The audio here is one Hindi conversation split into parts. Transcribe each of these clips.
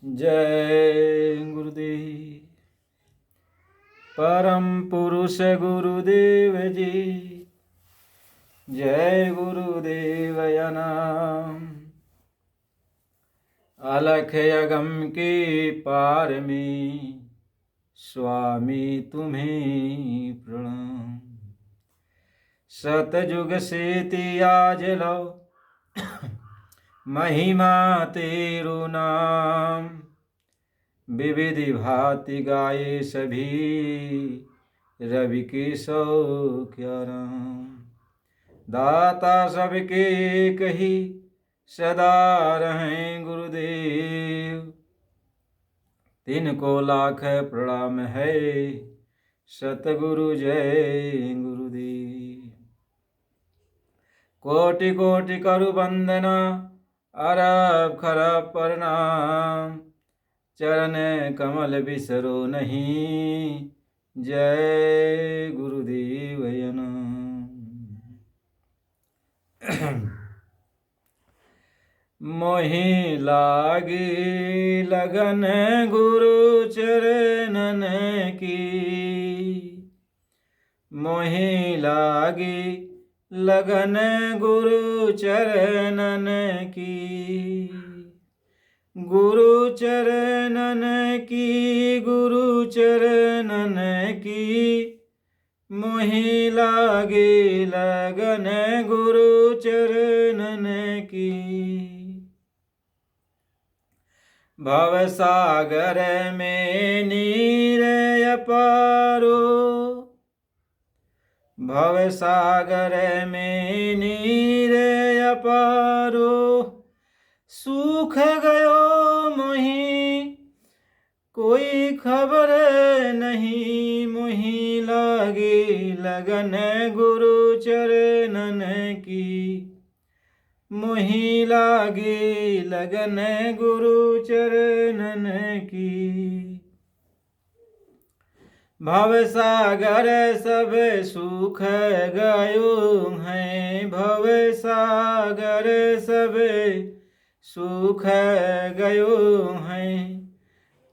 जय गुरुदेव। परम पुरुष गुरुदेव जी, जय गुरुदेव नाम। अलख अगम के पार में स्वामी तुम्हें प्रणाम। सतयुग से आज लो महिमा तेरु नाम। विविधि भांति गाये सभी रवि के सौ क्या राम। दाता सबके कही सदा रहें गुरुदेव। तिनको लाख प्रणाम है सतगुरु जय गुरुदेव। कोटि कोटि करु वंदना अरब खरब प्रणाम। चरण कमल बिसरो नहीं जय गुरुदेव नाम। मोहि लागी लगन गुरु चरणन की। मोहि लागी लगन गुरु चरणन की। गुरु चरणन की, गुरु चरणन की। मोहि लागे लगन गुरु चरणन की। भव सागर में नीर अपारो। भव सागर में नीर अपारो। सूख गयो मोहि कोई खबर नहीं। मोहि लागे लगन गुरु चरणन की। मोहि लागे लगन गुरु चरणन की। भव सागर सब सुख गयो हैं। भव सागर सब सुख गयो हैं।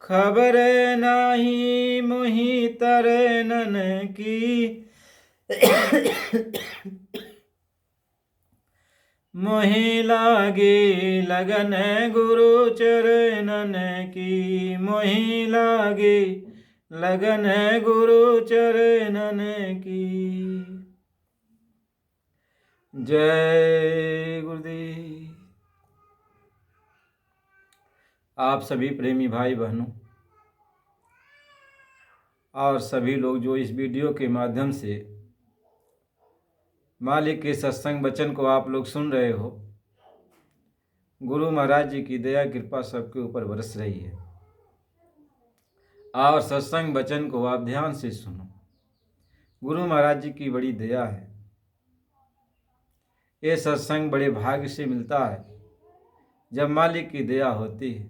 खबर नाही मोहि तरनन की। मोहि लागे लगन गुरु चरणन की। मोहि लागे लगन गुरु चरणन की। जय गुरुदेव। आप सभी प्रेमी भाई बहनों और सभी लोग जो इस वीडियो के माध्यम से मालिक के सत्संग वचन को आप लोग सुन रहे हो, गुरु महाराज जी की दया कृपा सबके ऊपर बरस रही है। और सत्संग वचन को आप ध्यान से सुनो। गुरु महाराज जी की बड़ी दया है। ये सत्संग बड़े भाग्य से मिलता है जब मालिक की दया होती है।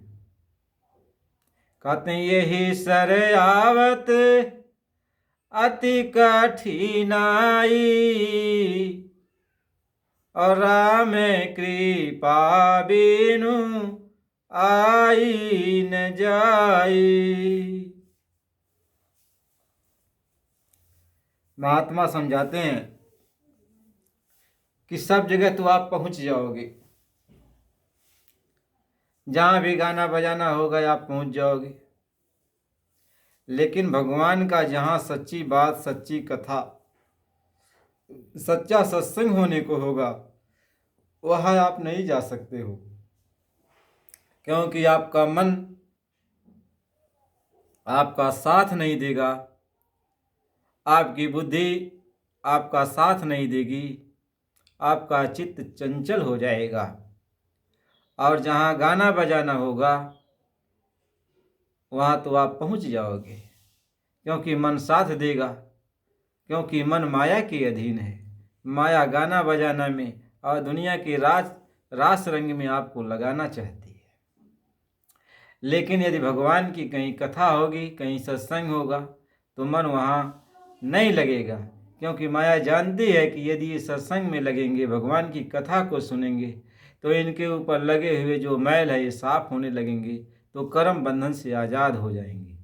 कहते हैं यही सर आवत अति कठिनाई। और राम कृपा बिनु आई न जाई। महात्मा समझाते हैं कि सब जगह तो आप पहुंच जाओगे। जहां भी गाना बजाना होगा आप पहुंच जाओगे। लेकिन भगवान का जहां सच्ची बात, सच्ची कथा, सच्चा सत्संग होने को होगा, वहां आप नहीं जा सकते हो। क्योंकि आपका मन आपका साथ नहीं देगा। आपकी बुद्धि आपका साथ नहीं देगी। आपका चित्त चंचल हो जाएगा। और जहाँ गाना बजाना होगा वहाँ तो आप पहुँच जाओगे। क्योंकि मन साथ देगा। क्योंकि मन माया के अधीन है। माया गाना बजाना में और दुनिया के रास रंग में आपको लगाना चाहती है। लेकिन यदि भगवान की कहीं कथा होगी, कहीं सत्संग होगा, तो मन वहाँ नहीं लगेगा। क्योंकि माया जानती है कि यदि ये सत्संग में लगेंगे, भगवान की कथा को सुनेंगे, तो इनके ऊपर लगे हुए जो मैल है ये साफ होने लगेंगे। तो कर्म बंधन से आज़ाद हो जाएंगे।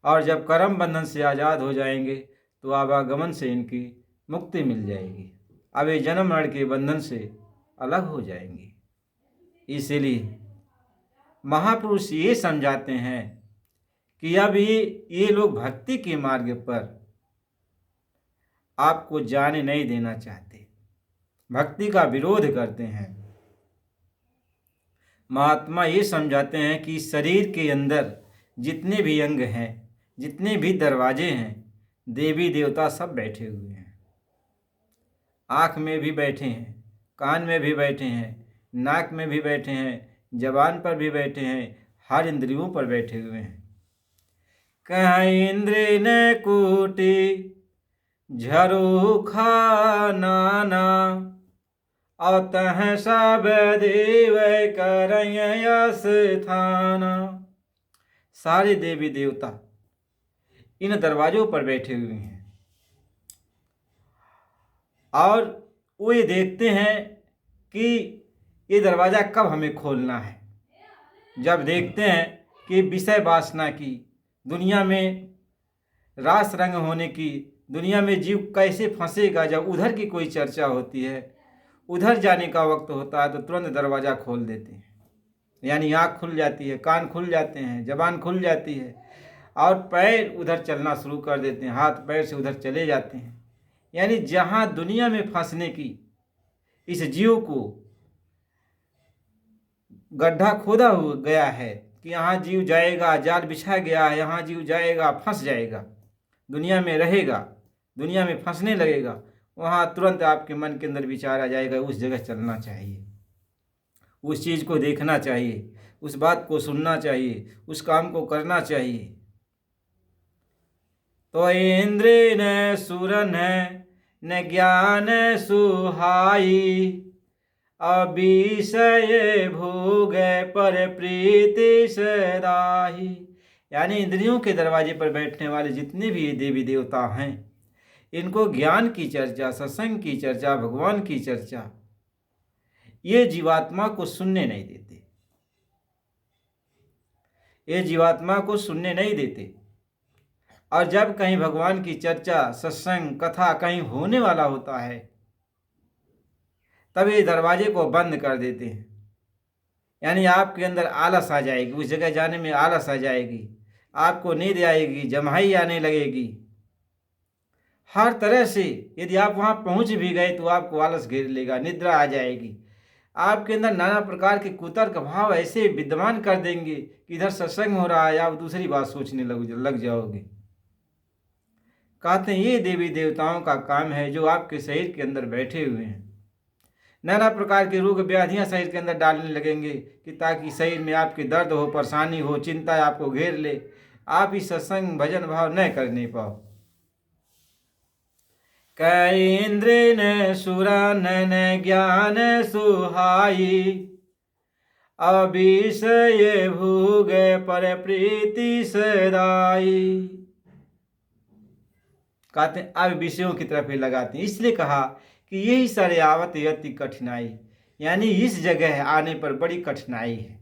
और जब कर्म बंधन से आज़ाद हो जाएंगे तो आवागमन से इनकी मुक्ति मिल जाएगी। अब ये जन्म मरण के बंधन से अलग हो जाएंगे। इसलिए महापुरुष ये समझाते हैं कि अब ये लोग भक्ति के मार्ग पर आपको जाने नहीं देना चाहते, भक्ति का विरोध करते हैं। महात्मा ये समझाते हैं कि शरीर के अंदर जितने भी अंग हैं, जितने भी दरवाजे हैं, देवी देवता सब बैठे हुए हैं। आँख में भी बैठे हैं, कान में भी बैठे हैं, नाक में भी बैठे हैं, जबान पर भी बैठे हैं, हर इंद्रियों पर बैठे हुए हैं। कहीं इंद्र ने कूटी झरोखा नाना, और तह सब देव करय स्थाना। सारे देवी देवता इन दरवाजों पर बैठे हुए हैं और वो ये देखते हैं कि ये दरवाज़ा कब हमें खोलना है। जब देखते हैं कि विषय वासना की दुनिया में, रास रंग होने की दुनिया में जीव कैसे फंसेगा, जब उधर की कोई चर्चा होती है, उधर जाने का वक्त होता है तो तुरंत दरवाज़ा खोल देते हैं। यानी आँख खुल जाती है, कान खुल जाते हैं, जबान खुल जाती है और पैर उधर चलना शुरू कर देते हैं, हाथ पैर से उधर चले जाते हैं। यानी जहाँ दुनिया में फंसने की इस जीव को गड्ढा खोदा हो गया है कि यहाँ जीव जाएगा, जाल बिछा गया है, यहाँ जीव जाएगा, फंस जाएगा, दुनिया में रहेगा, दुनिया में फंसने लगेगा, वहाँ तुरंत आपके मन के अंदर विचार आ जाएगा, उस जगह चलना चाहिए, उस चीज़ को देखना चाहिए, उस बात को सुनना चाहिए, उस काम को करना चाहिए। तो इंद्र न सुरन न ज्ञान सुहाई, अविषय भोग पर प्रीति सदाही। यानी इंद्रियों के दरवाजे पर बैठने वाले जितने भी देवी देवता हैं, इनको ज्ञान की चर्चा, सत्संग की चर्चा, भगवान की चर्चा ये जीवात्मा को सुनने नहीं देते, ये जीवात्मा को सुनने नहीं देते। और जब कहीं भगवान की चर्चा, सत्संग, कथा कहीं होने वाला होता है, तब ये दरवाजे को बंद कर देते हैं। यानी आपके अंदर आलस आ जाएगी, उस जगह जाने में आलस आ जाएगी, आपको नींद आएगी, जम्हाई आने लगेगी। हर तरह से यदि आप वहाँ पहुँच भी गए तो आपको आलस घेर लेगा, निद्रा आ जाएगी। आपके अंदर नाना प्रकार के कुतर्क भाव ऐसे विद्यमान कर देंगे कि इधर सत्संग हो रहा है, आप दूसरी बात सोचने लग जाओगे। कहते हैं ये देवी देवताओं का काम है जो आपके शरीर के अंदर बैठे हुए हैं। नाना प्रकार के रोग व्याधियां शरीर के अंदर डालने लगेंगे कि ताकि शरीर में आपके दर्द हो, परेशानी हो, चिंता आपको घेर ले, आप इस सत्संग भजन भाव न कर नहीं पाओ। कै इंद्र न सुरन न ज्ञान सुहाई, अविषय भोग पर प्रीति सदाई। कहते हैं अब विषयों की तरफ ही लगाते हैं। इसलिए कहा कि यही सारे आवत यति कठिनाई, यानी इस जगह आने पर बड़ी कठिनाई है।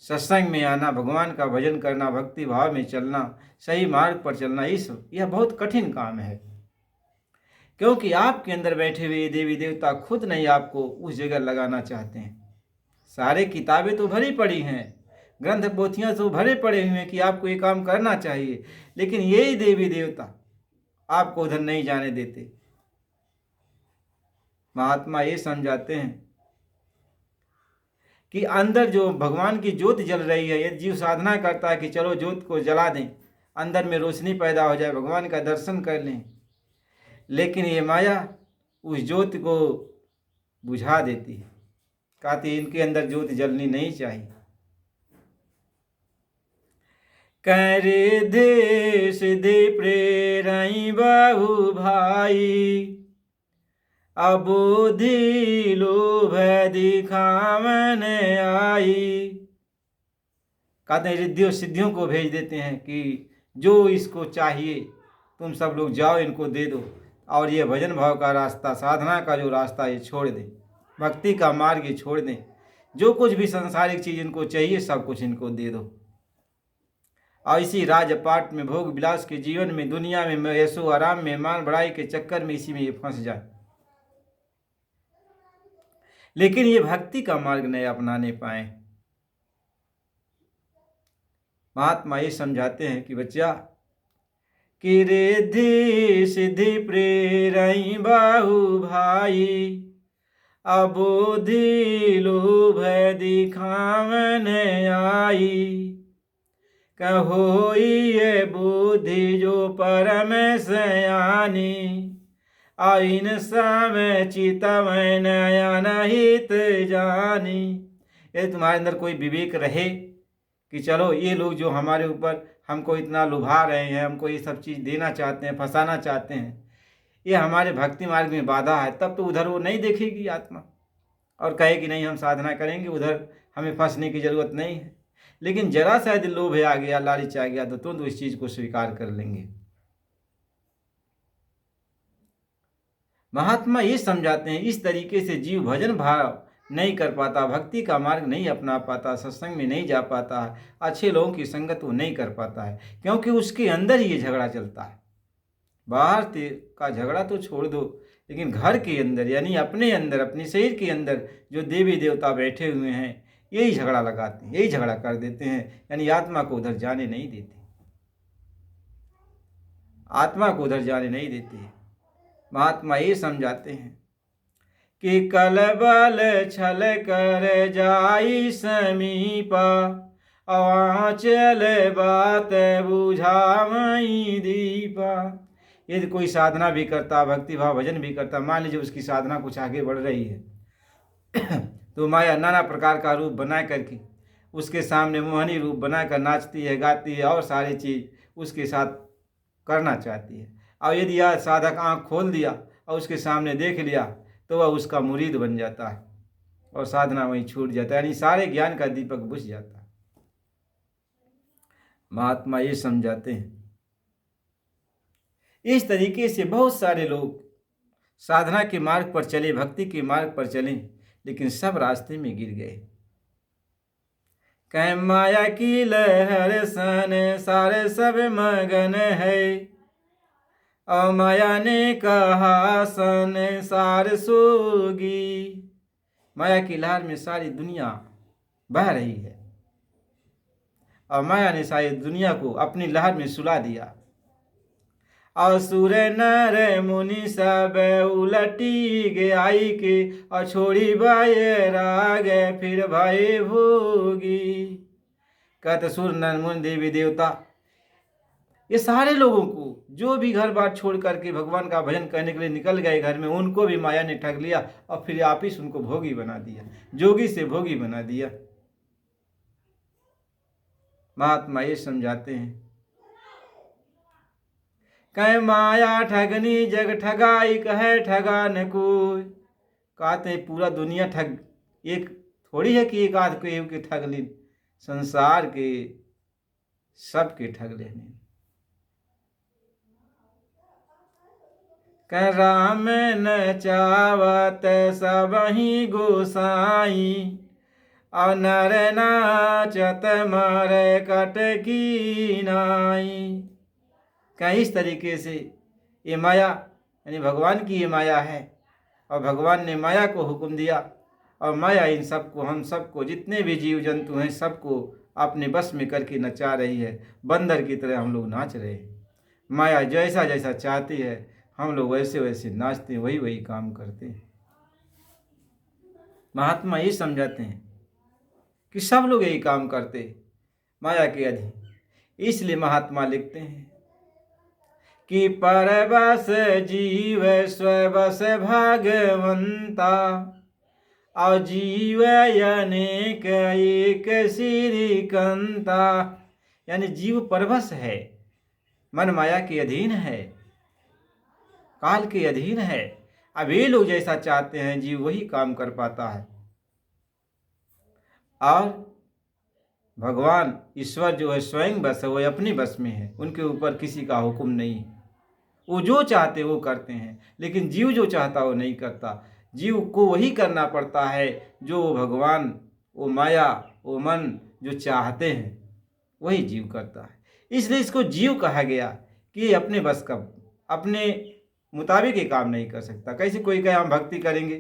सत्संग में आना, भगवान का भजन करना, भक्ति भाव में चलना, सही मार्ग पर चलना, यह बहुत कठिन काम है। क्योंकि आपके अंदर बैठे हुए देवी देवता खुद नहीं आपको उस जगह लगाना चाहते हैं। सारे किताबें तो भरी पड़ी हैं, ग्रंथ पोथियाँ तो भरे पड़े हुए हैं कि आपको ये काम करना चाहिए, लेकिन यही देवी देवता आपको उधर नहीं जाने देते। महात्मा ये समझाते हैं कि अंदर जो भगवान की ज्योत जल रही है, यदि जीव साधना करता है कि चलो ज्योत को जला दें, अंदर में रोशनी पैदा हो जाए, भगवान का दर्शन कर लें, लेकिन ये माया उस ज्योत को बुझा देती है। कहती इनके अंदर ज्योत जलनी नहीं चाहिए। रिद्धि सिद्धि प्रेरई बहु भाई, अबुद्धि लोभ दिखावन आई। कहते हैं रिद्धियों सिद्धियों को भेज देते हैं कि जो इसको चाहिए तुम सब लोग जाओ, इनको दे दो, और ये भजन भाव का रास्ता, साधना का जो रास्ता ये छोड़ दें, भक्ति का मार्ग ये छोड़ दें। जो कुछ भी सांसारिक चीज़ इनको चाहिए सब कुछ इनको दे दो, और इसी राजपाट में, भोग विलास के जीवन में, दुनिया में, ऐशो आराम में, मान बढ़ाई के चक्कर में इसी में ये फंस जाए, लेकिन ये भक्ति का मार्ग नहीं अपनाने पाए। महात्मा ये समझाते हैं कि बच्चा, कि रिद्धि सिद्धि प्रेरई बाहु भाई, अबोधि लोभ दिखावन आई, कहो ये बुद्धि जो परम सयानी, आइन समय चितमय नयन हित जानी। यदि तुम्हारे अंदर कोई विवेक रहे कि चलो ये लोग जो हमारे ऊपर हमको इतना लुभा रहे हैं, हमको ये सब चीज़ देना चाहते हैं, फंसाना चाहते हैं, ये हमारे भक्ति मार्ग में बाधा है, तब तो उधर वो नहीं देखेगी आत्मा और कहेगी नहीं हम साधना करेंगे, उधर हमें फंसने की ज़रूरत नहीं है। लेकिन जरा सा यदि लोभ आ गया, लालच आ गया, तो तुरंत इस चीज़ को स्वीकार कर लेंगे। महात्मा ये समझाते हैं, इस तरीके से जीव भजन भाव नहीं कर पाता, भक्ति का मार्ग नहीं अपना पाता, सत्संग में नहीं जा पाता है, अच्छे लोगों की संगत वो नहीं कर पाता है, क्योंकि उसके अंदर ही ये झगड़ा चलता है। बाहर का झगड़ा तो छोड़ दो, लेकिन घर के अंदर यानी अपने अंदर, अपने शरीर के अंदर जो देवी देवता बैठे हुए हैं, यही झगड़ा लगाते हैं, यही झगड़ा कर देते हैं, यानी आत्मा को उधर जाने नहीं देते, आत्मा को उधर जाने नहीं देते। महात्मा ये समझाते हैं कि कलबल छल कर जाई समीपा, आंचल बात बुझावई दीपा। यदि कोई साधना भी करता, भक्ति भाव भजन भी करता, मान लीजिए उसकी साधना कुछ आगे बढ़ रही है तो माया नाना प्रकार का रूप बना करके उसके सामने मोहनी रूप बनाकर नाचती है, गाती है और सारी चीज़ उसके साथ करना चाहती है। और यदि यह साधक आँख खोल दिया और उसके सामने देख लिया तो वह उसका मुरीद बन जाता है और साधना वहीं छूट जाता है, यानी सारे ज्ञान का दीपक बुझ जाता है। महात्मा ये समझाते हैं, इस तरीके से बहुत सारे लोग साधना के मार्ग पर चले, भक्ति के मार्ग पर चले, लेकिन सब रास्ते में गिर गए। कह माया की लहर सन सारे सब मगन है, और माया ने कहा संसार सोगी। माया की लहर में सारी दुनिया बह रही है और माया ने सारी दुनिया को अपनी लहर में सुला दिया, और सुर नर मुनि सब उलटी गई के, और छोड़ी बाये राग फिर भाई भोगी। कहते सुर नर मुनि देवी देवता ये सारे लोगों को जो भी घर बार छोड़ करके भगवान का भजन करने के लिए निकल गए घर में, उनको भी माया ने ठग लिया और फिर वापिस उनको भोगी बना दिया, जोगी से भोगी बना दिया। महात्मा ये समझाते हैं, कह माया ठगनी जग ठगाई, कहे ठगा न कोई। कहते हैं पूरा दुनिया ठग, एक थोड़ी है कि एक आध को के ठग ली, संसार के सबके ठग लेने। कह राम न चावत सब ही गोसाई, और नर नाचत मर कट की नाई। कहीं इस तरीके से ये माया यानी भगवान की ये माया है, और भगवान ने माया को हुक्म दिया, और माया इन सबको, हम सबको, जितने भी जीव जंतु हैं सबको अपने बस में करके नचा रही है। बंदर की तरह हम लोग नाच रहे हैं। माया जैसा जैसा चाहती है हम लोग वैसे वैसे नाचते हैं, वही वही काम करते हैं। महात्मा ये समझाते हैं कि सब लोग यही काम करते माया के अधीन। इसलिए महात्मा लिखते हैं कि परबस जीव स्वबस भागवंता, और जीव अनेक एक श्रीकंता। यानी जीव परबस है, मन माया के अधीन है, काल के अधीन है। अब ये लोग जैसा चाहते हैं जीव वही काम कर पाता है, और भगवान ईश्वर जो है स्वयं बस है, वो अपनी बस में है, उनके ऊपर किसी का हुक्म नहीं। वो जो चाहते वो करते हैं, लेकिन जीव जो चाहता वो नहीं करता। जीव को वही करना पड़ता है जो भगवान वो माया, वो मन जो चाहते हैं वही जीव करता है। इसलिए इसको जीव कहा गया कि ये अपने बस का, अपने मुताबिक ये काम नहीं कर सकता। कैसे कोई कहे हम भक्ति करेंगे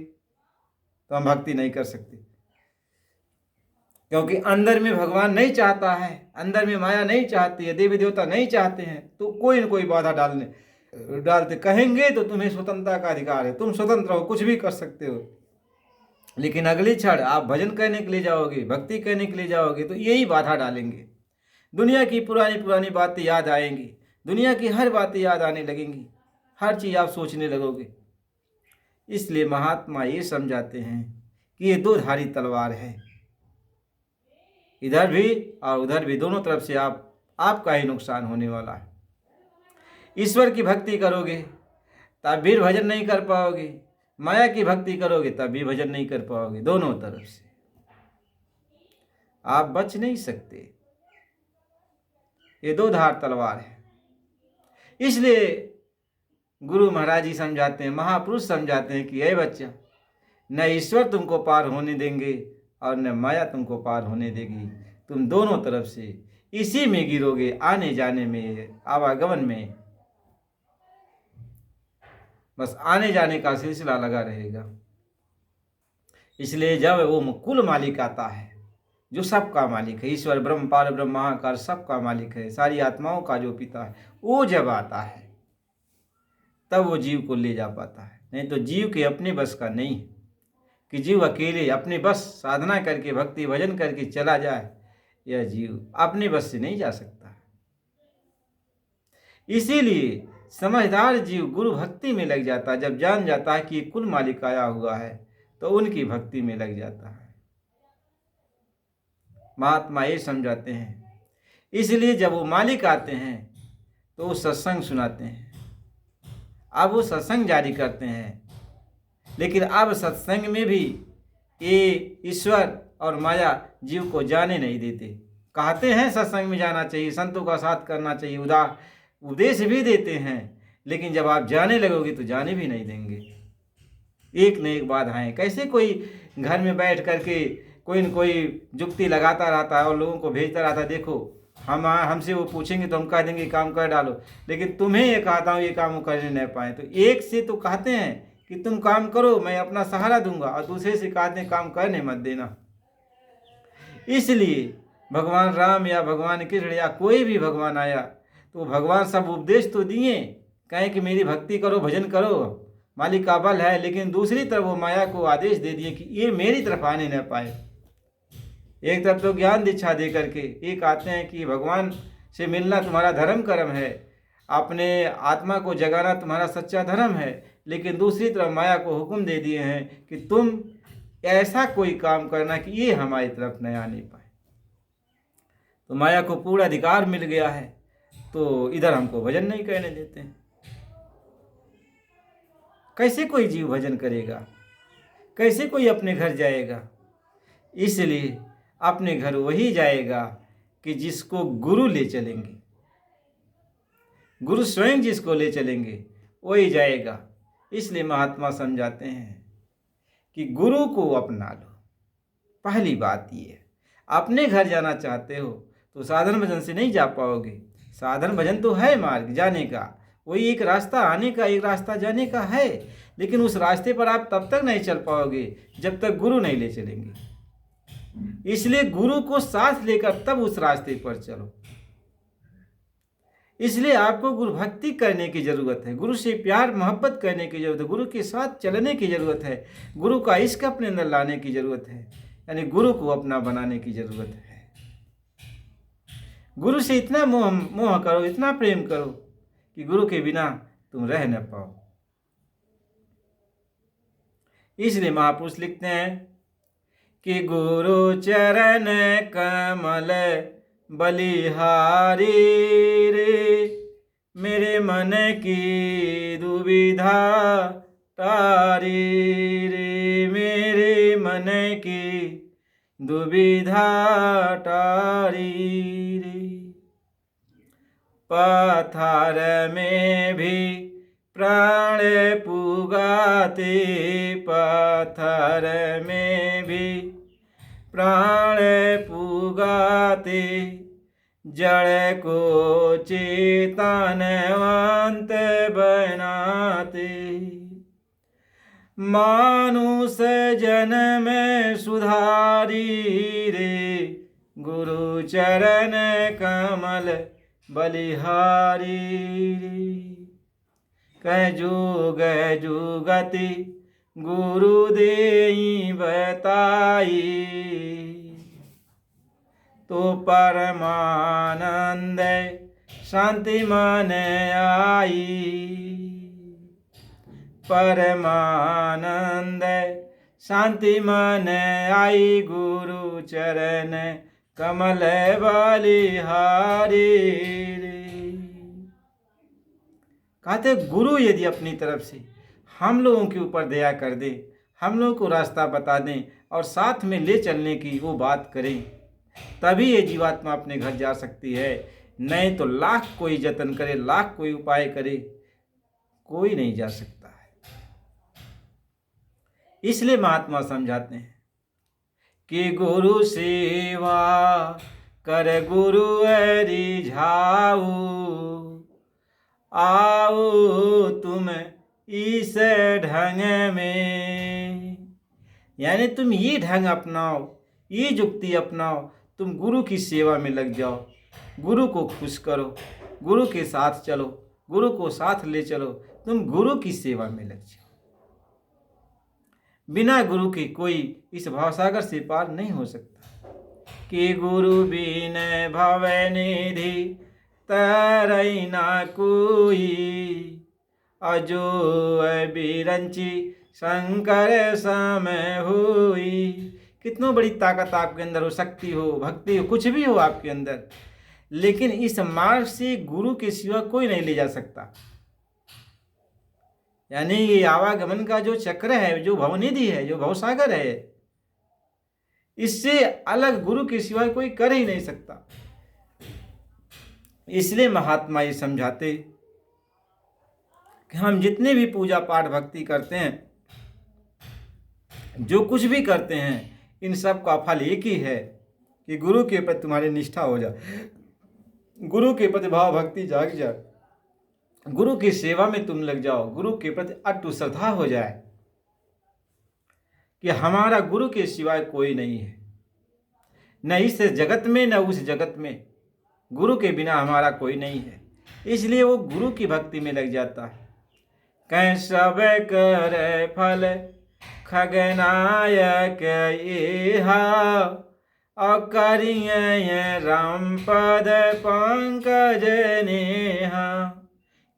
तो हम भक्ति नहीं कर सकते, क्योंकि अंदर में भगवान नहीं चाहता है, अंदर में माया नहीं चाहती है, देवी देवता नहीं चाहते हैं, तो कोई न कोई बाधा डालते कहेंगे तो तुम्हें स्वतंत्रता का अधिकार है, तुम स्वतंत्र हो, कुछ भी कर सकते हो। लेकिन अगली क्षण आप भजन करने के लिए जाओगे, भक्ति करने के लिए जाओगे तो यही बाधा डालेंगे। दुनिया की पुरानी पुरानी बातें याद आएंगी, दुनिया की हर बातें याद आने लगेंगी, हर चीज़ आप सोचने लगोगे। इसलिए महात्मा ये समझाते हैं कि ये दो धारी तलवार है, इधर भी और उधर भी, दोनों तरफ से आपका ही नुकसान होने वाला है। ईश्वर की भक्ति करोगे तब भी भजन नहीं कर पाओगे, माया की भक्ति करोगे तब भी भजन नहीं कर पाओगे। दोनों तरफ से आप बच नहीं सकते, ये दो धार तलवार है। इसलिए गुरु महाराज जी समझाते हैं, महापुरुष समझाते हैं कि ऐ बच्चा, न ईश्वर तुमको पार होने देंगे और न माया तुमको पार होने देगी। तुम दोनों तरफ से इसी में गिरोगे, आने जाने में, आवागमन में, बस आने जाने का सिलसिला लगा रहेगा। इसलिए जब वो कुल मालिक आता है, जो सबका मालिक है, ईश्वर ब्रह्म पार ब्रह्म महाकार सबका मालिक है, सारी आत्माओं का जो पिता है, वो जब आता है तब वो जीव को ले जा पाता है। नहीं तो जीव के अपने बस का नहीं है कि जीव अकेले अपने बस साधना करके भक्ति भजन करके चला जाए। यह जीव अपने बस से नहीं जा सकता। इसीलिए समझदार जीव गुरु भक्ति में लग जाता है। जब जान जाता है कि कुल मालिक आया हुआ है तो उनकी भक्ति में लग जाता है। महात्मा ये समझाते हैं। इसलिए जब वो मालिक आते हैं तो वो सत्संग सुनाते हैं। अब वो सत्संग जारी करते हैं, लेकिन अब सत्संग में भी ये ईश्वर और माया जीव को जाने नहीं देते। कहते हैं सत्संग में जाना चाहिए, संतों का साथ करना चाहिए, उपदेश भी देते हैं, लेकिन जब आप जाने लगोगे तो जाने भी नहीं देंगे। एक न एक बाधाएं। कैसे कोई घर में बैठ करके कोई न कोई जुक्ति लगाता रहता है और लोगों को भेजता रहता है, देखो हमसे वो पूछेंगे तो हम कह देंगे काम कर डालो, लेकिन तुम्हें ये कहता हूँ ये काम वो करने नहीं पाए। तो एक से तो कहते हैं कि तुम काम करो, मैं अपना सहारा दूंगा, और दूसरे से कहते हैं काम करने मत देना। इसलिए भगवान राम या भगवान कृष्ण या कोई भी भगवान आया तो भगवान सब उपदेश तो दिए, कहें कि मेरी भक्ति करो, भजन करो, मालिक का बल है, लेकिन दूसरी तरफ वो माया को आदेश दे दिए कि ये मेरी तरफ आने न पाए। एक तरफ तो ज्ञान दीक्षा दे करके एक आते हैं कि भगवान से मिलना तुम्हारा धर्म कर्म है, अपने आत्मा को जगाना तुम्हारा सच्चा धर्म है, लेकिन दूसरी तरफ माया को हुक्म दे दिए हैं कि तुम ऐसा कोई काम करना कि ये हमारी तरफ न आने पाए। तो माया को पूरा अधिकार मिल गया है, तो इधर हमको भजन नहीं करने देते हैं। कैसे कोई जीव भजन करेगा, कैसे कोई अपने घर जाएगा? इसलिए अपने घर वही जाएगा कि जिसको गुरु ले चलेंगे, गुरु स्वयं जिसको ले चलेंगे वही जाएगा। इसलिए महात्मा समझाते हैं कि गुरु को अपना लो। पहली बात ये है, अपने घर जाना चाहते हो तो साधन भजन से नहीं जा पाओगे। साधन भजन तो है मार्ग जाने का, वही एक रास्ता आने का, एक रास्ता जाने का है, लेकिन उस रास्ते पर आप तब तक नहीं चल पाओगे जब तक गुरु नहीं ले चलेंगे। इसलिए गुरु को साथ लेकर तब उस रास्ते पर चलो। इसलिए आपको गुरु भक्ति करने की जरूरत है, गुरु से प्यार मोहब्बत करने की जरूरत है, गुरु के साथ चलने की जरूरत है, गुरु का इश्क अपने अंदर लाने की जरूरत है, यानी गुरु को अपना बनाने की जरूरत है। गुरु से इतना मोह करो, इतना प्रेम करो कि गुरु के बिना तुम रह न पाओ। इसलिए महापुरुष लिखते हैं कि गुरु चरण कमल बलिहारी रे, मेरे मन की दुविधा तारी रे, मेरे मन की दुविधा तारी रे। पत्थर में भी प्राण पुगाते, पत्थर में भी प्राण पुगाते, जड़ को चेतनवंत बनाते। मानुष जन्म सुधारी रे, गुरु चरण कमल बलिहारी। कह जुग जुगति गुरु देई बताई, तो परमानंद शांति मन आई। परमानंद शांति मन आई, गुरु चरण कमल बलिहारी। कहते गुरु यदि अपनी तरफ से हम लोगों के ऊपर दया कर दे, हम लोगों को रास्ता बता दें और साथ में ले चलने की वो बात करें, तभी ये जीवात्मा अपने घर जा सकती है। नहीं तो लाख कोई जतन करे, लाख कोई उपाय करे, कोई नहीं जा सकता है। इसलिए महात्मा समझाते हैं कि गुरु सेवा कर गुरु रिझाऊ, आओ तुम इस ढंग में। यानी तुम ये ढंग अपनाओ, ये जुक्ति अपनाओ, तुम गुरु की सेवा में लग जाओ, गुरु को खुश करो, गुरु के साथ चलो, गुरु को साथ ले चलो, तुम गुरु की सेवा में लग जाओ। बिना गुरु के कोई इस भवसागर से पार नहीं हो सकता। कि गुरु बिन भव निधि तरई ना कोई, अजो बिरंची शंकर समय हुई। कितनों बड़ी ताकत आपके अंदर हो, शक्ति हो, भक्ति हो, कुछ भी हो आपके अंदर, लेकिन इस मार्ग से गुरु के सिवा कोई नहीं ले जा सकता। यानी ये आवागमन का जो चक्र है, जो भवनिधि है, जो भवसागर है, इससे अलग गुरु के सिवा कोई कर ही नहीं सकता। इसलिए महात्मा ये समझाते कि हम जितने भी पूजा पाठ भक्ति करते हैं, जो कुछ भी करते हैं, इन सब का फल एक ही है कि गुरु के प्रति तुम्हारी निष्ठा हो जाए, गुरु के प्रति भाव भक्ति जाग जाए, गुरु की सेवा में तुम लग जाओ, गुरु के प्रति अटूट श्रद्धा हो जाए कि हमारा गुरु के सिवाय कोई नहीं है, न इस जगत में न उस जगत में, गुरु के बिना हमारा कोई नहीं है। इसलिए वो गुरु की भक्ति में लग जाता है। कह सब कर फल खगनायक येहा, और करिए राम पद पंकज नेहा।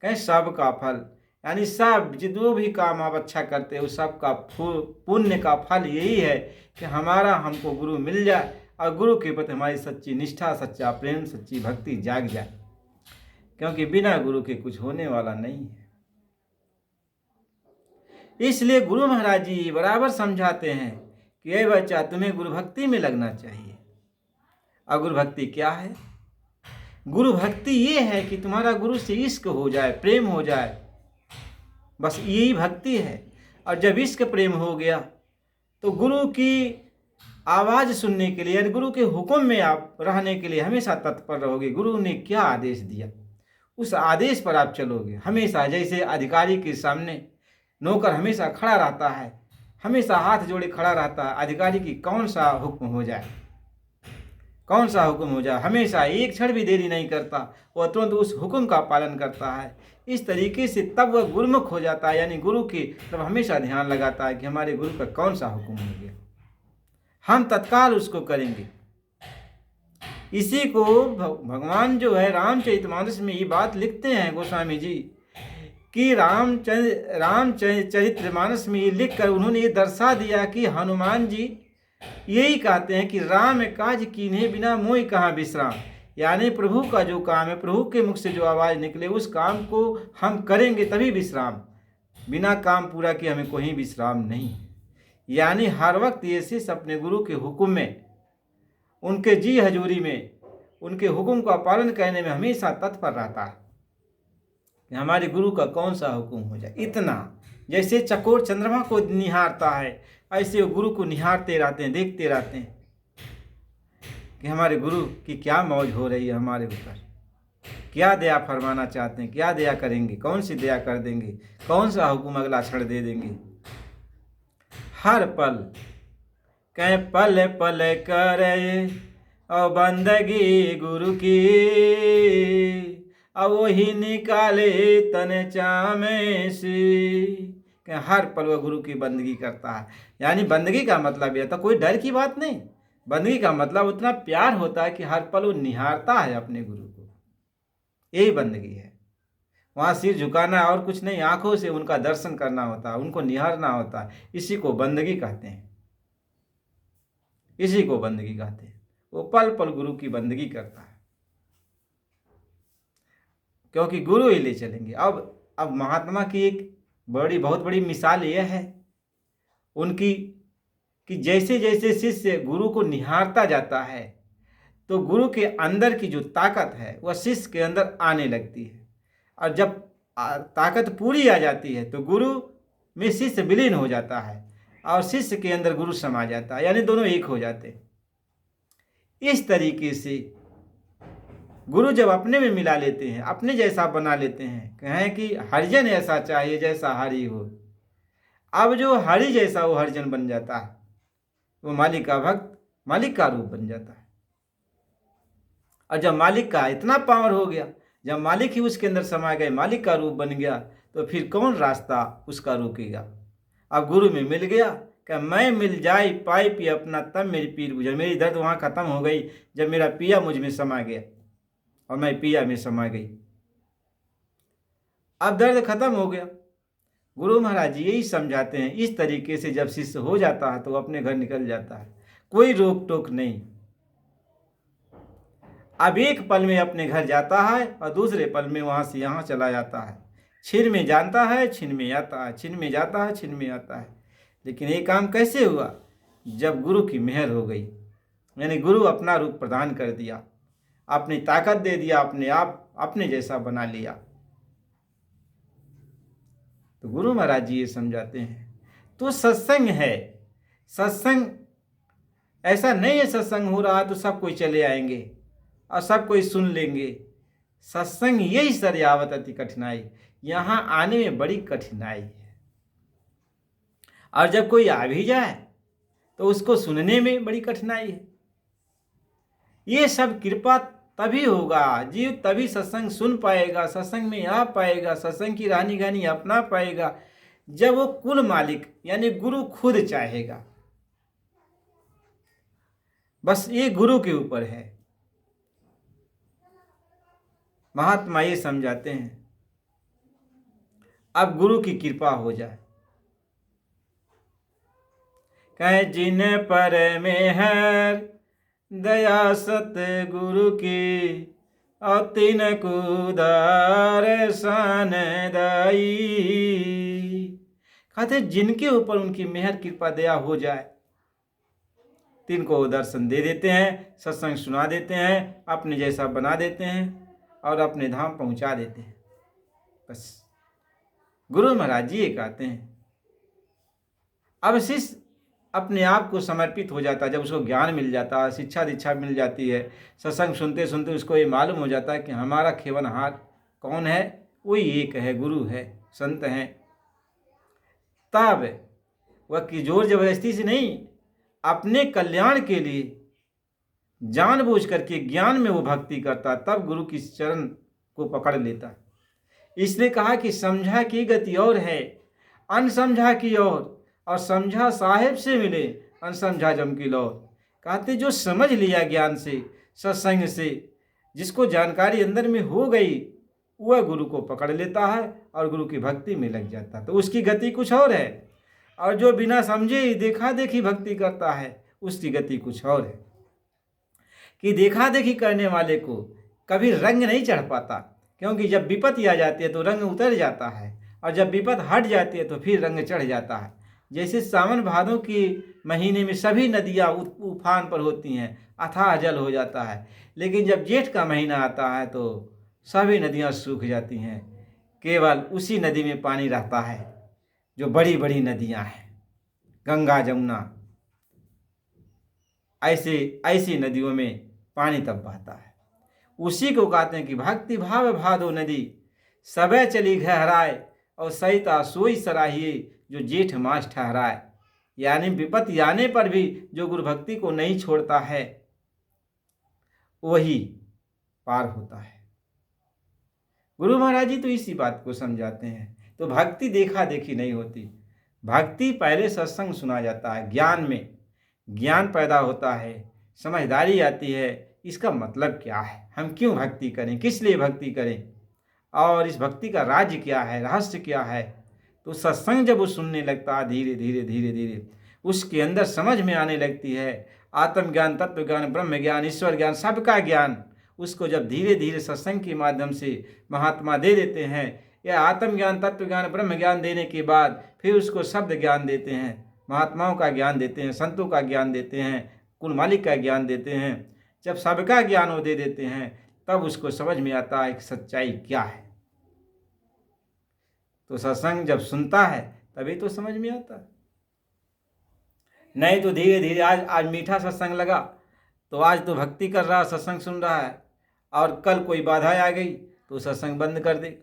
कह सब का फल, यानी सब जो भी काम आप अच्छा करते हो, सबका पुण्य का फल यही है कि हमारा हमको गुरु मिल जाए और गुरु के प्रति हमारी सच्ची निष्ठा, सच्चा प्रेम, सच्ची भक्ति जाग जाए, क्योंकि बिना गुरु के कुछ होने वाला नहीं है। इसलिए गुरु महाराज जी बराबर समझाते हैं कि ये बच्चा, तुम्हें गुरु भक्ति में लगना चाहिए। और गुरु भक्ति क्या है? गुरु भक्ति ये है कि तुम्हारा गुरु से इश्क हो जाए, प्रेम हो जाए, बस यही भक्ति है। और जब इश्क प्रेम हो गया तो गुरु की आवाज़ सुनने के लिए, यानी गुरु के हुक्म में आप रहने के लिए हमेशा तत्पर रहोगे। गुरु ने क्या आदेश दिया, उस आदेश पर आप चलोगे हमेशा। जैसे अधिकारी के सामने नौकर हमेशा खड़ा रहता है, हमेशा हाथ जोड़े खड़ा रहता है, अधिकारी की कौन सा हुक्म हो जाए, कौन सा हुक्म हो जाए, हमेशा एक क्षण भी देरी नहीं करता, वह तुरंत उस हुक्म का पालन करता है। इस तरीके से तब वह गुरुमुख हो जाता है, यानी गुरु की तब हमेशा ध्यान लगाता है कि हमारे गुरु का कौन सा हुक्म हो गया, हम तत्काल उसको करेंगे। इसी को भगवान जो है रामचरितमानस में ये बात लिखते हैं गोस्वामी जी कि रामचरितमानस में ये लिख कर उन्होंने ये दर्शा दिया कि हनुमान जी यही कहते हैं कि राम काज कीन्हे बिना मोहि कहाँ विश्राम। यानी प्रभु का जो काम है, प्रभु के मुख से जो आवाज़ निकले, उस काम को हम करेंगे तभी विश्राम, बिना काम पूरा किए हमें कोई विश्राम नहीं। यानी हर वक्त ये शिष्य अपने गुरु के हुक्म में, उनके जी हजूरी में, उनके हुक्म का पालन करने में हमेशा तत्पर रहता है कि हमारे गुरु का कौन सा हुक्म हो जाए। इतना जैसे चकोर चंद्रमा को निहारता है, ऐसे वो गुरु को निहारते रहते हैं, देखते रहते हैं कि हमारे गुरु की क्या मौज हो रही है हमारे ऊपर, क्या दया फरमाना चाहते हैं, क्या दया करेंगे, कौन सी दया कर देंगे, कौन सा हुक्म अगला क्षण दे देंगे। हर पल कह पल पल करे और बंदगी गुरु की, अब वही निकाले तन चामे से। हर पल वह गुरु की बंदगी करता है। यानी बंदगी का मतलब यह था कोई डर की बात नहीं, बंदगी का मतलब उतना प्यार होता है कि हर पल वो निहारता है अपने गुरु को, यही बंदगी है। वहाँ सिर झुकाना और कुछ नहीं, आंखों से उनका दर्शन करना होता है, उनको निहारना होता है। इसी को बंदगी कहते हैं, इसी को बंदगी कहते हैं। वो पल पल गुरु की बंदगी करता है, क्योंकि गुरु ही ले चलेंगे। अब महात्मा की एक बहुत बड़ी मिसाल यह है उनकी कि जैसे जैसे शिष्य गुरु को निहारता जाता है तो गुरु के अंदर की जो ताकत है वह शिष्य के अंदर आने लगती है, और जब ताकत पूरी आ जाती है तो गुरु में शिष्य विलीन हो जाता है और शिष्य के अंदर गुरु समा जाता है, यानी दोनों एक हो जाते हैं। इस तरीके से गुरु जब अपने में मिला लेते हैं, अपने जैसा बना लेते हैं, कहें कि हरिजन ऐसा चाहिए जैसा हरि हो। अब जो हरि जैसा वो हरिजन बन जाता है, वो मालिक का भक्त, मालिक का रूप बन जाता है। और जब मालिक का इतना पावर हो गया, जब मालिक ही उसके अंदर समा गए, मालिक का रूप बन गया, तो फिर कौन रास्ता उसका रोकेगा। अब गुरु में मिल गया कि मैं मिल जाए पाई पिया अपना तब मेरी पीर बुझा। मेरी दर्द वहाँ खत्म हो गई जब मेरा पिया मुझ में समा गया और मैं पिया में समा गई। अब दर्द खत्म हो गया। गुरु महाराज जी यही समझाते हैं। इस तरीके से जब शिष्य हो जाता है तो अपने घर निकल जाता है, कोई रोक टोक नहीं। अब एक पल में अपने घर जाता है और दूसरे पल में वहां से यहाँ चला जाता है। छिन में जानता है, छिन में आता है, छिन में जाता है, छिन में आता है। लेकिन ये काम कैसे हुआ? जब गुरु की मेहर हो गई, यानी गुरु अपना रूप प्रदान कर दिया, अपनी ताकत दे दिया, अपने आप अपने जैसा बना लिया। तो गुरु महाराज जी ये समझाते हैं। तो सत्संग है, सत्संग ऐसा नहीं है सत्संग हो रहा तो सब कोई चले आएंगे और सब कोई सुन लेंगे। सत्संग यही सर्यावत अति कठिनाई, यहाँ आने में बड़ी कठिनाई है। और जब कोई आ भी जाए तो उसको सुनने में बड़ी कठिनाई है। ये सब कृपा तभी होगा, जीव तभी सत्संग सुन पाएगा, सत्संग में आ पाएगा, सत्संग की रानी गानी अपना पाएगा, जब वो कुल मालिक यानी गुरु खुद चाहेगा। बस ये गुरु के ऊपर है। महात्मा ये समझाते हैं अब गुरु की कृपा हो जाए। कहे जिन पर मेहर दया सत गुरु की, और तीन कुदार सान दाई। कहते जिनके ऊपर उनकी मेहर कृपा दया हो जाए, तीन को दर्शन दे देते हैं, सत्संग सुना देते हैं, अपने जैसा बना देते हैं और अपने धाम पहुंचा देते हैं। बस गुरु महाराज जी ये कहते हैं। अब शिष्य अपने आप को समर्पित हो जाता है, जब उसको ज्ञान मिल जाता है, शिक्षा दीक्षा मिल जाती है, सत्संग सुनते सुनते उसको ये मालूम हो जाता है कि हमारा खेवनहार कौन है, वही एक है, गुरु है, संत हैं। तब वह की जोर जबरदस्ती से नहीं, अपने कल्याण के लिए जानबूझ करके ज्ञान में वो भक्ति करता, तब गुरु की चरण को पकड़ लेता। इसने कहा कि समझा की गति और है, अनसमझा की और समझा साहेब से मिले, अनसमझा जम की लौर। कहते जो समझ लिया ज्ञान से, सत्संग से, जिसको जानकारी अंदर में हो गई, वह गुरु को पकड़ लेता है और गुरु की भक्ति में लग जाता है। तो उसकी गति कुछ और है। और जो बिना समझे ही देखा देखी भक्ति करता है, उसकी गति कुछ और है। कि देखा देखी करने वाले को कभी रंग नहीं चढ़ पाता, क्योंकि जब विपत्ति आ जाती है तो रंग उतर जाता है, और जब विपत्ति हट जाती है तो फिर रंग चढ़ जाता है। जैसे सावन भादों के महीने में सभी नदियाँ उफान पर होती हैं, अथाह जल हो जाता है, लेकिन जब जेठ का महीना आता है तो सभी नदियाँ सूख जाती हैं, केवल उसी नदी में पानी रहता है जो बड़ी बड़ी नदियाँ हैं, गंगा जमुना। ऐसी नदियों में पानी तब बहता है। उसी को कहते हैं कि भक्ति भाव भादो नदी, सबे चली गहराए, और सहिता सोई सराहिए, जो जेठ मास ठहराए। यानी विपत्ति आने पर भी जो गुरु भक्ति को नहीं छोड़ता है वही पार होता है। गुरु महाराज जी तो इसी बात को समझाते हैं। तो भक्ति देखा देखी नहीं होती, भक्ति पहले सत्संग सुना जाता है, ज्ञान में ज्ञान पैदा होता है, समझदारी आती है, इसका मतलब क्या है, हम क्यों भक्ति करें, किस लिए भक्ति करें, और इस भक्ति का राज क्या है, रहस्य क्या है। तो सत्संग जब वो सुनने लगता है धीरे धीरे धीरे धीरे उसके अंदर समझ में आने लगती है। आत्मज्ञान, तत्व ज्ञान, ब्रह्म ज्ञान, ईश्वर ज्ञान, सबका ज्ञान उसको जब धीरे धीरे सत्संग के माध्यम से महात्मा दे देते हैं, या आत्मज्ञान, तत्व ज्ञान, ब्रह्म ज्ञान देने के बाद फिर उसको शब्द ज्ञान देते हैं, महात्माओं का ज्ञान देते हैं, संतों का ज्ञान देते हैं, कुल मालिक का ज्ञान देते हैं। जब सबका ज्ञान वो दे देते हैं तब उसको समझ में आता है कि सच्चाई क्या है। तो सत्संग जब सुनता है तभी तो समझ में आता है, नहीं तो धीरे धीरे आज मीठा सत्संग लगा तो आज तो भक्ति कर रहा, सत्संग सुन रहा है, और कल कोई बाधा आ गई तो सत्संग बंद कर देगा,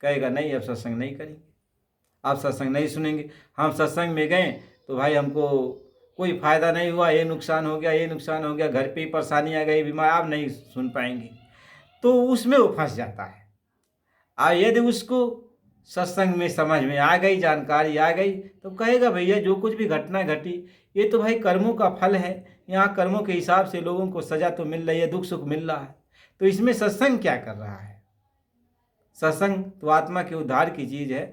कहेगा नहीं अब सत्संग नहीं करेंगे, आप सत्संग नहीं सुनेंगे। हम सत्संग में गए तो भाई हमको कोई फ़ायदा नहीं हुआ, ये नुकसान हो गया, ये नुकसान हो गया, घर पे ही परेशानी आ गई, बीमार, आप नहीं सुन पाएंगे, तो उसमें वो फंस जाता है। और यदि उसको सत्संग में समझ में आ गई, जानकारी आ गई, तो कहेगा भैया जो कुछ भी घटना घटी ये तो भाई कर्मों का फल है, यहाँ कर्मों के हिसाब से लोगों को सज़ा तो मिल रही है, दुख सुख मिल रहा है, तो इसमें सत्संग क्या कर रहा है। सत्संग तो आत्मा के उद्धार की चीज़ है,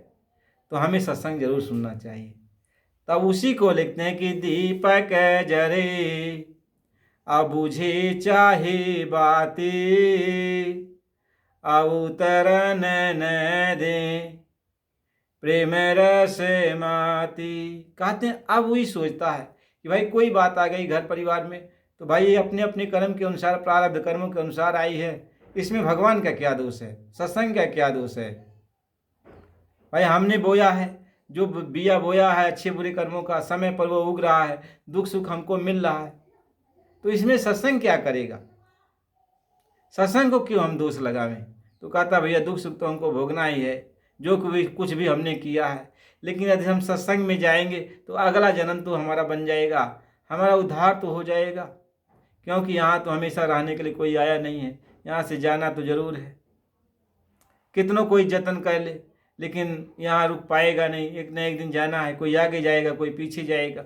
तो हमें सत्संग जरूर सुनना चाहिए। तब उसी को लिखते हैं कि दीपक जरे अबुझे चाहे बातें, अवतरन न दे प्रेम रस माती। कहते हैं अब वही सोचता है कि भाई कोई बात आ गई घर परिवार में, तो भाई ये अपने अपने कर्म के अनुसार, प्रारब्ध कर्मों के अनुसार आई है, इसमें भगवान का क्या दोष है, सत्संग का क्या दोष है। भाई हमने बोया है, जो बिया बोया है अच्छे बुरे कर्मों का, समय पर वो उग रहा है, दुख सुख हमको मिल रहा है, तो इसमें सत्संग क्या करेगा, सत्संग को क्यों हम दोष लगावें। तो कहता भैया दुख सुख तो हमको भोगना ही है, जो कुछ भी हमने किया है, लेकिन यदि हम सत्संग में जाएंगे तो अगला जन्म तो हमारा बन जाएगा, हमारा उद्धार तो हो जाएगा, क्योंकि यहाँ तो हमेशा रहने के लिए कोई आया नहीं है, यहाँ से जाना तो जरूर है। कितनों कोई जतन कर ले लेकिन यहाँ रुक पाएगा नहीं, एक न एक दिन जाना है, कोई आगे जाएगा कोई पीछे जाएगा,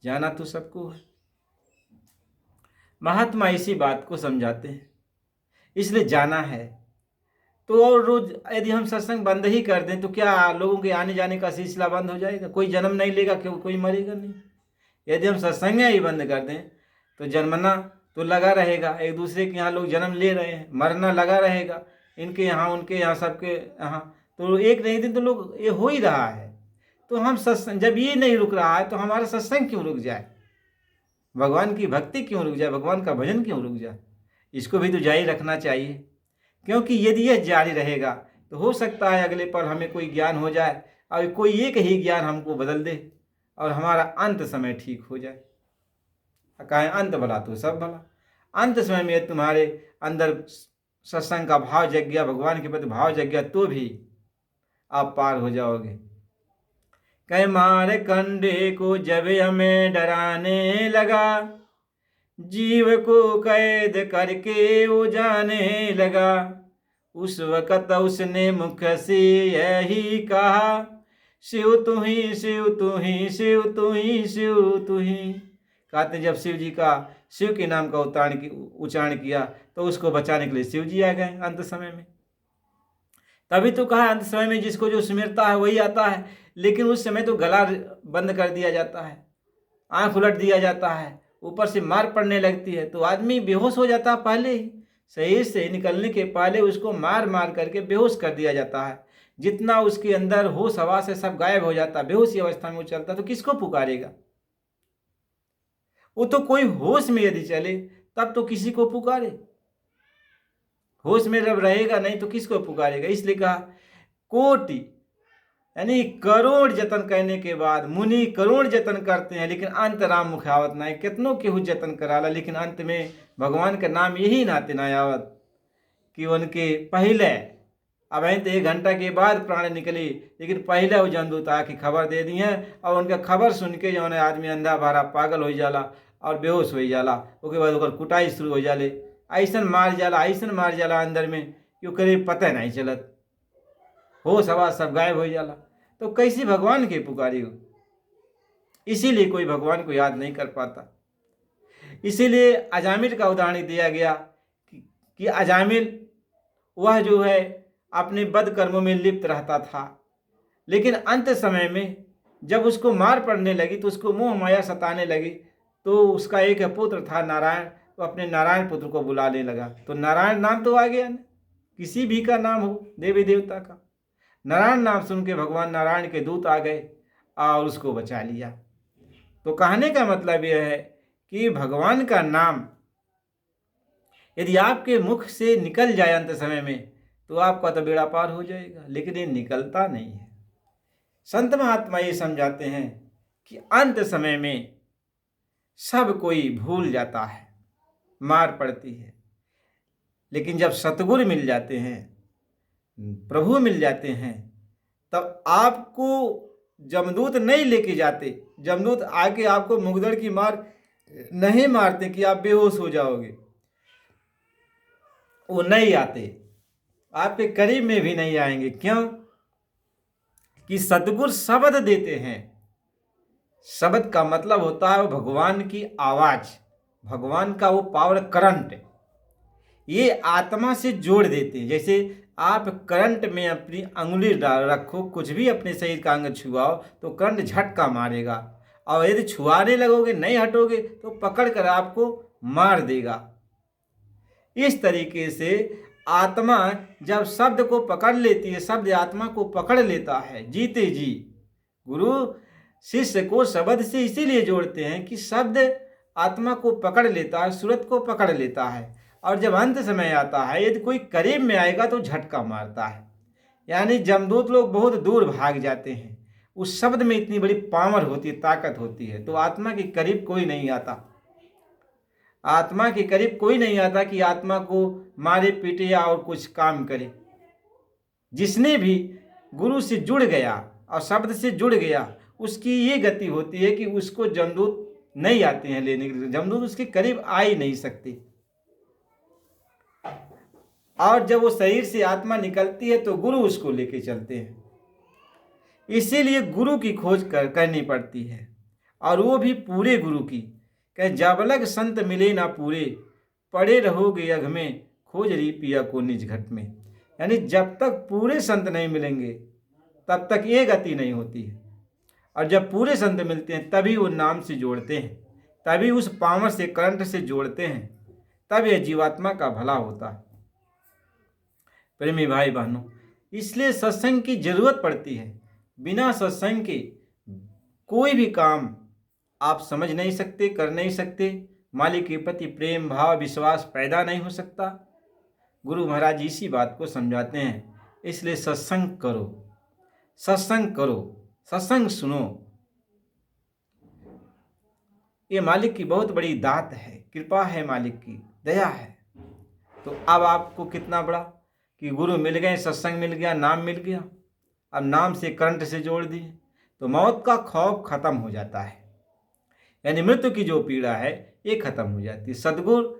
जाना तो सबको है। महात्मा इसी बात को समझाते हैं, इसलिए जाना है। तो और रोज यदि हम सत्संग बंद ही कर दें तो क्या लोगों के आने जाने का सिलसिला बंद हो जाएगा, कोई जन्म नहीं लेगा, क्यों कोई मरेगा नहीं। यदि हम सत्संग ही बंद कर दें तो जन्मना तो लगा रहेगा, एक दूसरे के यहाँ लोग जन्म ले रहे हैं, मरना लगा रहेगा, इनके यहाँ उनके यहाँ सबके यहाँ, तो एक नहीं दिन तो लोग ये हो ही रहा है। तो हम सत्संग जब ये नहीं रुक रहा है तो हमारा सत्संग क्यों रुक जाए, भगवान की भक्ति क्यों रुक जाए, भगवान का भजन क्यों रुक जाए। इसको भी तो जारी रखना चाहिए, क्योंकि यदि यह जारी रहेगा तो हो सकता है अगले पल हमें कोई ज्ञान हो जाए और कोई एक ही ज्ञान हमको बदल दे और हमारा अंत समय ठीक हो जाए। कहें अंत भला तो सब भला, अंत समय में तुम्हारे अंदर सत्संग का भाव जग गया, भगवान के प्रति भाव जग गया, तो भी आप पार हो जाओगे। कहीं मार कंडे को जब हमें डराने लगा, जीव को कैद करके वो जाने लगा, उस वक़्त उसने मुख से यही कहा, शिव तू ही, शिव तू ही, शिव तू ही, शिव तू ही। कहते जब शिव जी का, शिव के नाम का उच्चारण किया तो उसको बचाने के लिए शिव जी आ गए अंत समय में। तभी तो कहा अंत समय में जिसको जो सुमिरता है वही आता है, लेकिन उस समय तो गला बंद कर दिया जाता है, आँख उलट दिया जाता है, ऊपर से मार पड़ने लगती है, तो आदमी बेहोश हो जाता है, पहले ही शरीर से निकलने के पहले उसको मार मार करके बेहोश कर दिया जाता है। जितना उसके अंदर होश हवास है सब गायब हो जाता है, बेहोशी अवस्था में वो चलता, तो किसको पुकारेगा। वो तो कोई होश में यदि चले तब तो किसी को पुकारे, होश में जब रहेगा नहीं तो किसको पुकारेगा। इसलिए कहा कोटि यानी करोड़ जतन करने के बाद, मुनि करोड़ जतन करते हैं लेकिन अंत राम मुखावत नहीं। कितनों केहू जतन कराला लेकिन अंत में भगवान का नाम यही नाते नायावत कि उनके पहले अब तो 1 घंटा के बाद प्राण निकली, लेकिन पहले वो जमदूत आके खबर दे दी है और उनका खबर सुन के जो है आदमी अंधा भारा पागल हो जाला और बेहोश हो जाला। उसके बाद ओकर कुटाई शुरू हो जाले, ऐसन मार जाला अंदर में कि ओकरे पता नहीं चलत, होश आवाज सब गायब हो जाला। तो कैसे भगवान के पुकारी हो? इसीलिए कोई भगवान को याद नहीं कर पाता। इसीलिए अजामिल का उदाहरण दिया गया कि अजामिल वह जो है अपने बद कर्मों में लिप्त रहता था, लेकिन अंत समय में जब उसको मार पड़ने लगी तो उसको मोह माया सताने लगी, तो उसका एक पुत्र था नारायण, तो अपने नारायण पुत्र को बुलाने लगा। तो नारायण नाम तो आ गया ना, किसी भी का नाम हो, देवी देवता का। नारायण नाम सुन के भगवान नारायण के दूत आ गए और उसको बचा लिया। तो कहने का मतलब यह है कि भगवान का नाम यदि आपके मुख से निकल जाए अंत समय में तो आपका तो बेड़ा पार हो जाएगा, लेकिन ये निकलता नहीं है। संत महात्मा ये समझाते हैं कि अंत समय में सब कोई भूल जाता है, मार पड़ती है, लेकिन जब सतगुरु मिल जाते हैं, प्रभु मिल जाते हैं, तब आपको जमदूत नहीं लेके जाते। जमदूत आके आपको मुगदड़ की मार नहीं मारते कि आप बेहोश हो जाओगे, वो नहीं आते, आपके करीब में भी नहीं आएंगे। क्यों? कि सतगुरु शब्द देते हैं। शब्द का मतलब होता है भगवान की आवाज, भगवान का वो पावर करंट, ये आत्मा से जोड़ देते हैं। जैसे आप करंट में अपनी अंगुली डाल रखो, कुछ भी अपने शरीर का अंग छुआओ तो करंट झटका मारेगा, और यदि छुआने लगोगे नहीं हटोगे तो पकड़ कर आपको मार देगा। इस तरीके से आत्मा जब शब्द को पकड़ लेती है, शब्द आत्मा को पकड़ लेता है जीते जी। गुरु शिष्य को शब्द से इसीलिए जोड़ते हैं कि शब्द आत्मा को पकड़ लेता है, सूरत को पकड़ लेता है, और जब अंत समय आता है यदि कोई करीब में आएगा तो झटका मारता है। यानी जमदूत लोग बहुत दूर भाग जाते हैं, उस शब्द में इतनी बड़ी पावर होती है, ताकत होती है। तो आत्मा के करीब कोई नहीं आता, आत्मा के करीब कोई नहीं आता कि आत्मा को मारे पीटे या और कुछ काम करे। जिसने भी गुरु से जुड़ गया और शब्द से जुड़ गया, उसकी ये गति होती है कि उसको जमदूत नहीं आते हैं लेने के लिए, जमदूत उसके करीब आ ही नहीं सकते। और जब वो शरीर से आत्मा निकलती है तो गुरु उसको लेके चलते हैं। इसीलिए गुरु की खोज करनी पड़ती है, और वो भी पूरे गुरु की। कह जबलग संत मिले ना पूरे, पड़े रहोगे अघ में, खोज री पिया को निज घट में। यानी जब तक पूरे संत नहीं मिलेंगे तब तक ये गति नहीं होती है, और जब पूरे संत मिलते हैं तभी वो नाम से जोड़ते हैं, तभी उस पावर से करंट से जोड़ते हैं, तब यह जीवात्मा का भला होता है। प्रेमी भाई बहनों, इसलिए सत्संग की जरूरत पड़ती है। बिना सत्संग के कोई भी काम आप समझ नहीं सकते, कर नहीं सकते। मालिक के प्रति प्रेम भाव विश्वास पैदा नहीं हो सकता। गुरु महाराज इसी बात को समझाते हैं। इसलिए सत्संग करो, सत्संग करो, सत्संग सुनो। ये मालिक की बहुत बड़ी दात है, कृपा है, मालिक की दया है। तो अब आपको कितना बड़ा कि गुरु मिल गए, सत्संग मिल गया, नाम मिल गया, अब नाम से करंट से जोड़ दिए तो मौत का खौफ खत्म हो जाता है। यानी मृत्यु की जो पीड़ा है ये खत्म हो जाती है। सद्गुरु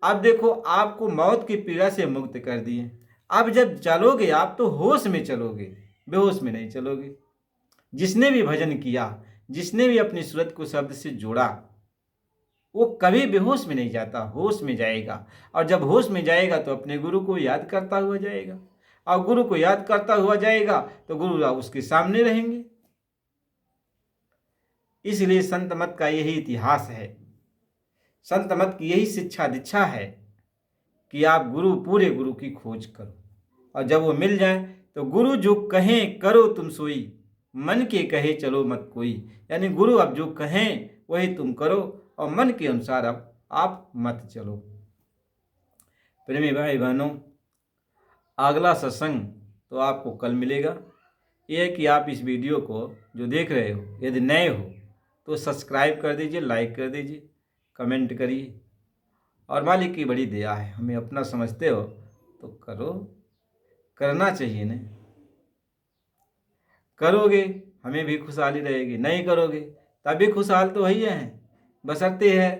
अब देखो आपको मौत की पीड़ा से मुक्त कर दिए। अब जब चलोगे आप तो होश में चलोगे, बेहोश में नहीं चलोगे। जिसने भी भजन किया, जिसने भी अपनी सूरत को शब्द से जोड़ा, वो कभी बेहोश में नहीं जाता, होश में जाएगा। और जब होश में जाएगा तो अपने गुरु को याद करता हुआ जाएगा, और गुरु को याद करता हुआ जाएगा तो गुरु उसके सामने रहेंगे। इसलिए संत मत का यही इतिहास है, संत मत की यही शिक्षा दीक्षा है कि आप गुरु, पूरे गुरु की खोज करो, और जब वो मिल जाए तो गुरु जो कहें करो तुम सोई, मन के कहे चलो मत कोई। यानी गुरु अब जो कहें वही तुम करो, और मन के अनुसार अब आप मत चलो। प्रेमी भाई बहनों, अगला सत्संग तो आपको कल मिलेगा। यह है कि आप इस वीडियो को जो देख रहे हो, यदि नए हो तो सब्सक्राइब कर दीजिए, लाइक कर दीजिए, कमेंट करिए, और मालिक की बड़ी दया है, हमें अपना समझते हो तो करो, करना चाहिए ना। करोगे हमें भी खुशहाली रहेगी, नहीं करोगे तभी खुशहाल तो वही है। बशर्ते है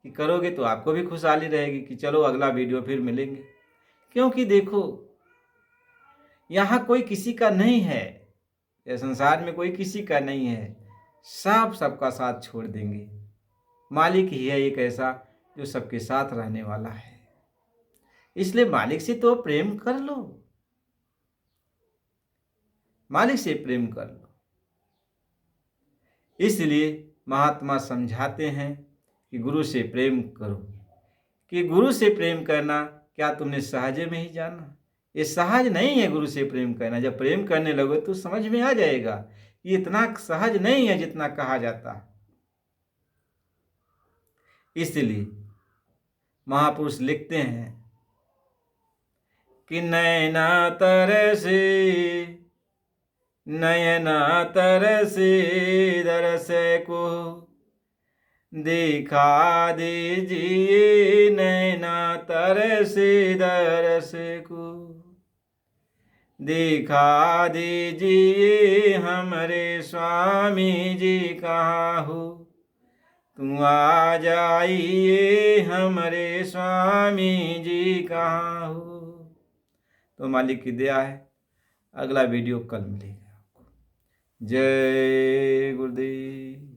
कि करोगे तो आपको भी खुशहाली रहेगी कि चलो अगला वीडियो फिर मिलेंगे। क्योंकि देखो, यहाँ कोई किसी का नहीं है, यह संसार में कोई किसी का नहीं है, सब सबका साथ छोड़ देंगे। मालिक ही है एक ऐसा जो सबके साथ रहने वाला है। इसलिए मालिक से तो प्रेम कर लो, मालिक से प्रेम कर लो। इसलिए महात्मा समझाते हैं कि गुरु से प्रेम करो। कि गुरु से प्रेम करना क्या तुमने सहज में ही जाना? ये सहज नहीं है गुरु से प्रेम करना। जब प्रेम करने लगो तो समझ में आ जाएगा ये इतना सहज नहीं है जितना कहा जाता है। इसलिए महापुरुष लिखते हैं कि नैना तरसे, नयना तरसे दरस को दिखा दीजिए, नैना तरसे दरस को दिखा दीजिए, हमरे स्वामी जी कहाँ हो, तू आ जाइए, हमरे स्वामी जी कहाँ हो। तो मालिक की दया है, अगला वीडियो कल मिलेगा। जय गुरुदेव।